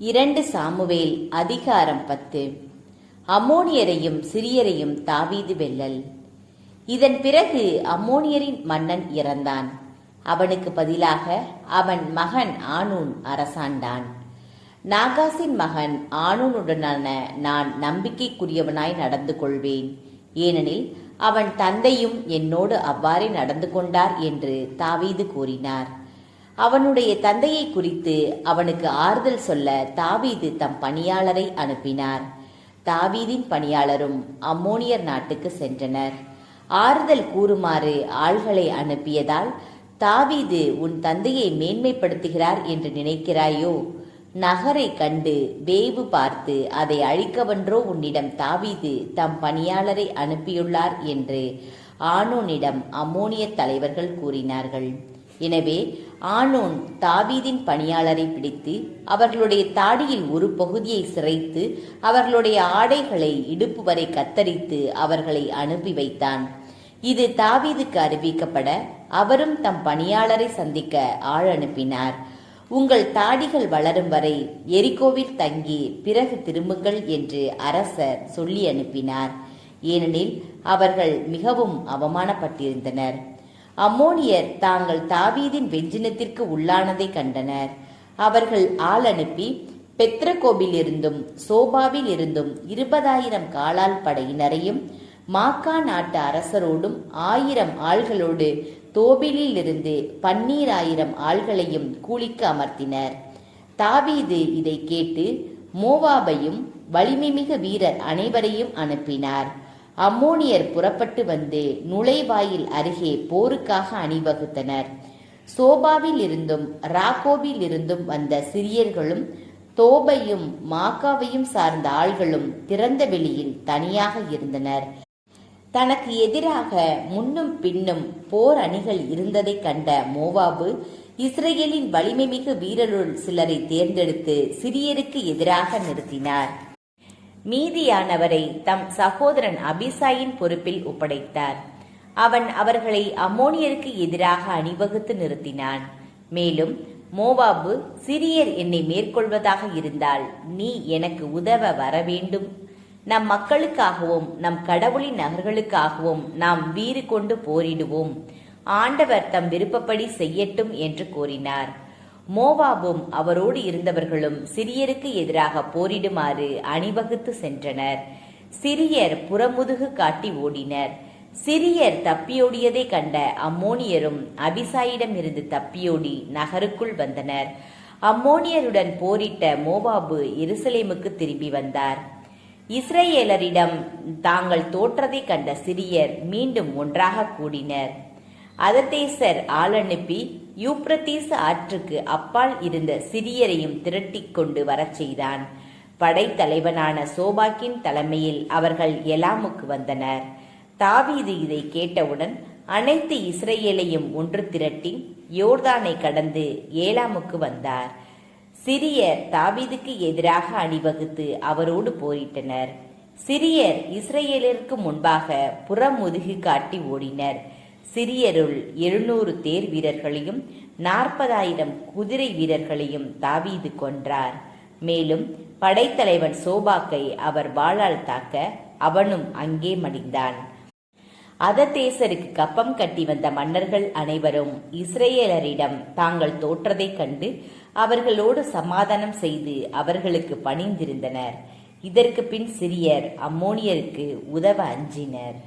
2 Samuel அதிகாரம் 10. அம்மோனியரையும் சிரியரையும் தாவீது வெல்லல். இதன் பிறகு அம்மோனியரின் மன்னன் இறந்தான். அவனுக்கு பதிலாக அவன் மகன் ஆனூன் அரசாண்டான். நாகாசின் மகன் ஆனூனுடனான நான் நம்பிக்கைக்குரியவனாய் நடந்து கொள்வேன், ஏனெனில் அவன் தந்தையும் என்னோடு அவ்வாறே நடந்து கொண்டார் என்று தாவீது கூறினார். அவனுடைய தந்தையை குறித்து அவனுக்கு ஆறுதல் சொல்ல தாவீது தம் பணியாளரை அனுப்பினார். தாவீதின் பணியாளரும் அம்மோனியர் நாட்டுக்கு சென்றனர். ஆறுதல் கூறுமாறு ஆள்களை அனுப்பியதால் தாவீது உன் தந்தையை மேன்மைப்படுத்துகிறார் என்று நினைக்கிறாயோ? நகரை கண்டு வேவு பார்த்து அதை அழிக்கவென்றோ உன்னிடம் தாவீது தம் பணியாளரை அனுப்பியுள்ளார் என்று ஆனூனிடம் அம்மோனிய தலைவர்கள் கூறினார்கள். எனவே ஆனூன் தாவீதின் பணியாளரை பிடித்து அவர்களுடைய தாடியில் ஒரு பகுதியை சிரைத்து அவர்களுடைய ஆடைகளை இடுப்பு வரை கத்தரித்து அவர்களை அனுப்பி வைத்தான். இது தாவீதுக்கு அறிவிக்கப்பட அவரும் தம் பணியாளரை சந்திக்க ஆள் அனுப்பினார். உங்கள் தாடிகள் வளரும் வரை எரிகோவில் தங்கி பிறகு திரும்புங்கள் என்று அரசர் சொல்லி அனுப்பினார். ஏனெனில் அவர்கள் மிகவும் அவமானப்பட்டிருந்தனர். அம்மோனியர் தாங்கள் தாவீதின் வெஞ்சினத்திற்கு உள்ளானதை கண்டனர். அவர்கள் ஆள் அனுப்பி பெத்ரகோபில் இருந்தும் சோபாவில் இருந்தும் 20,000 காலால் படையினரையும் மாக்கா நாட்டு அரசரோடும் 1000 ஆள்களோடு தோபிலில் இருந்து 12,000 ஆள்களையும் கூலிக்கு அமர்த்தினர். தாவீது இதை கேட்டு மோவாபையும் வலிமைமிக வீரர் அனைவரையும் அனுப்பினார். அம்மோனியர் புறப்பட்டு வந்து நுழைவாயில் அருகே போருக்காக அணிவகுத்தனர். சோபாவில் இருந்தும் ராகோபில் இருந்தும் வந்த சிரியர்களும் தோபையும் மாக்காவையும் சார்ந்த ஆள்களும் திறந்த வெளியில் தனியாக இருந்தனர். தனக்கு எதிராக முன்னும் பின்னும் போர் அணிகள் இருந்ததை கண்ட மோவாபு இஸ்ரேலின் வலிமைமிகு வீரருள் சிலரை தேர்ந்தெடுத்து சிரியருக்கு எதிராக நிறுத்தினார். மீதியானவரை தம் சகோதரன் அபிசாயின் பொறுப்பில் ஒப்படைத்தார். அவன் அவர்களை அம்மோனியருக்கு எதிராக அணிவகுத்து நிறுத்தினான். மேலும் மோவாபு, சிரியர் என்னை மேற்கொள்வதாக இருந்தால் நீ எனக்கு உதவ வரவேண்டும். நம் மக்களுக்காகவும் நம் கடவுளின் நகர்களுக்காகவும் நாம் வீறு கொண்டு போரிடுவோம். ஆண்டவர் தம் விருப்பப்படி செய்யட்டும் என்று கூறினார். மோவாபும் அவரோடு இருந்தவர்களும் சிரியருக்கு எதிராக போரிடுமாறு அணிவகுத்து சென்றனர். சிரியர் புறமுதுகு காட்டி ஓடினர். சிரியர் தப்பியோடியதை கண்ட அம்மோனியரும் அபிசாயிடம் இருந்து தப்பியோடி நகருக்குள் வந்தனர். அம்மோனியருடன் போரிட்ட மோவாபு எருசலேமுக்கு திரும்பி வந்தார். இஸ்ரேலரிடம் தாங்கள் தோற்றதை கண்ட சிரியர் மீண்டும் ஒன்றாக கூடினர். அததேசர் ஆள் அனுப்பி யூப்ரத்தீஸ் ஆற்றுக்கு அப்பால் இருந்த சிரியரையும் திரட்டிக் கொண்டு வரச் செய்தான். படைத்தலைவனான சோபாக்கின் தலைமையில் அவர்கள் எலாமுக்கு வந்தனர். தாவீது இதை கேட்டவுடன் அனைத்து இஸ்ரேலையும் ஒன்று திரட்டி யோர்தானை கடந்து ஏலாமுக்கு வந்தார். சிரியர் தாவீதுக்கு எதிராக அணிவகுத்து அவரோடு போரிட்டனர். சிரியர் இஸ்ரேலருக்கு முன்பாக புறமுதுகு காட்டி ஓடினர். சிரியருள் 700 தேர் வீரர்களையும் 40,000 குதிரை வீரர்களையும் தாவீது கொன்றார். மேலும் படைத்தலைவன் சோபாக்கை அவர் வாளால் தாக்க அவனும் அங்கே மடிந்தான். அததேசருக்கு கப்பம் கட்டி வந்த மன்னர்கள் அனைவரும் இஸ்ரேலரிடம் தாங்கள் தோற்றதை கண்டு அவர்களோடு சமாதானம் செய்து அவர்களுக்கு பணிந்திருந்தனர். இதற்கு பின் சிரியர் அம்மோனியருக்கு உதவ அஞ்சினர்.